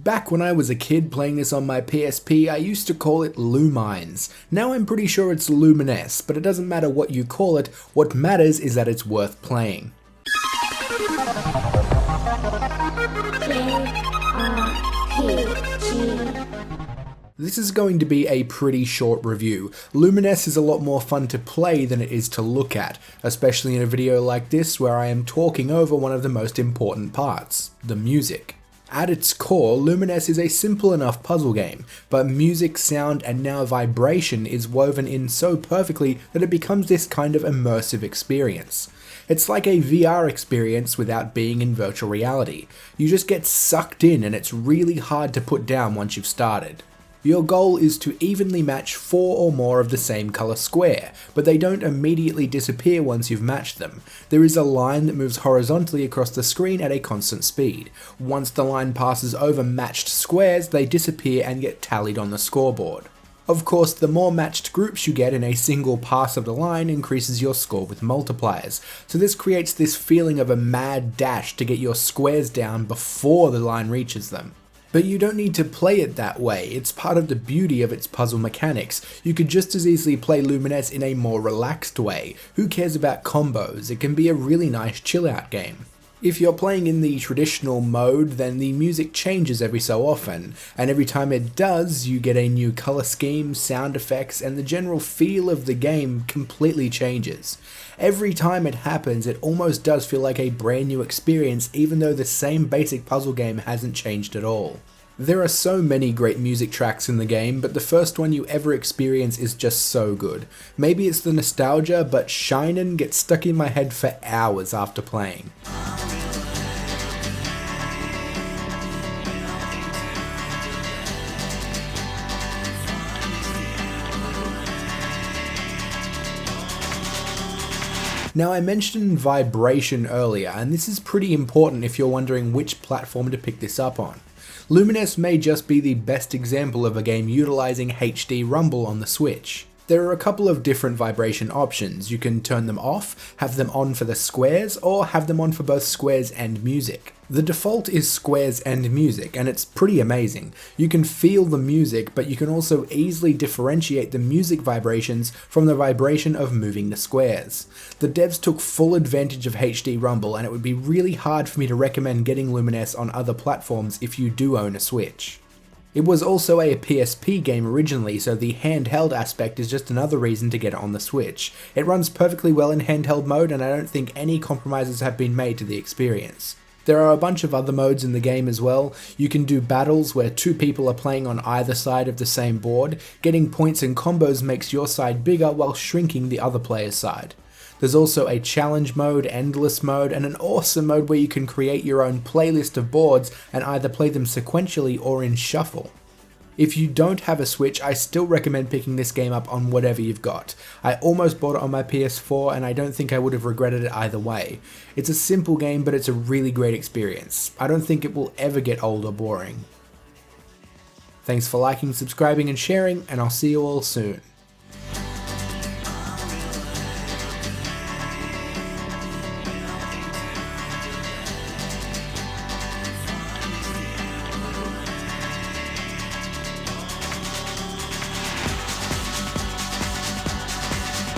Back when I was a kid playing this on my PSP, I used to call it Lumines. Now I'm pretty sure it's Lumines, but it doesn't matter what you call it, what matters is that it's worth playing. This is going to be a pretty short review. Lumines is a lot more fun to play than it is to look at, especially in a video like this where I am talking over one of the most important parts, the music. At its core, Lumines is a simple enough puzzle game, but music, sound, and now vibration is woven in so perfectly that it becomes this kind of immersive experience. It's like a VR experience without being in virtual reality. You just get sucked in and it's really hard to put down once you've started. Your goal is to evenly match 4 or more of the same colour square, but they don't immediately disappear once you've matched them. There is a line that moves horizontally across the screen at a constant speed. Once the line passes over matched squares, they disappear and get tallied on the scoreboard. Of course, the more matched groups you get in a single pass of the line increases your score with multipliers, so this creates this feeling of a mad dash to get your squares down before the line reaches them. But you don't need to play it that way, it's part of the beauty of its puzzle mechanics. You could just as easily play Lumines in a more relaxed way. Who cares about combos? It can be a really nice chill out game. If you're playing in the traditional mode, then the music changes every so often, and every time it does, you get a new colour scheme, sound effects, and the general feel of the game completely changes. Every time it happens, it almost does feel like a brand new experience, even though the same basic puzzle game hasn't changed at all. There are so many great music tracks in the game, but the first one you ever experience is just so good. Maybe it's the nostalgia, but Shinin gets stuck in my head for hours after playing. Now, I mentioned vibration earlier, and this is pretty important if you're wondering which platform to pick this up on. Lumines may just be the best example of a game utilizing HD rumble on the Switch. There are a couple of different vibration options. You can turn them off, have them on for the squares, or have them on for both squares and music. The default is squares and music, and it's pretty amazing. You can feel the music, but you can also easily differentiate the music vibrations from the vibration of moving the squares. The devs took full advantage of HD rumble, and it would be really hard for me to recommend getting Lumines on other platforms if you do own a Switch. It was also a PSP game originally, so the handheld aspect is just another reason to get it on the Switch. It runs perfectly well in handheld mode, and I don't think any compromises have been made to the experience. There are a bunch of other modes in the game as well. You can do battles where 2 people are playing on either side of the same board. Getting points and combos makes your side bigger while shrinking the other player's side. There's also a challenge mode, endless mode, and an awesome mode where you can create your own playlist of boards and either play them sequentially or in shuffle. If you don't have a Switch, I still recommend picking this game up on whatever you've got. I almost bought it on my PS4 and I don't think I would have regretted it either way. It's a simple game, but it's a really great experience. I don't think it will ever get old or boring. Thanks for liking, subscribing and sharing, and I'll see you all soon.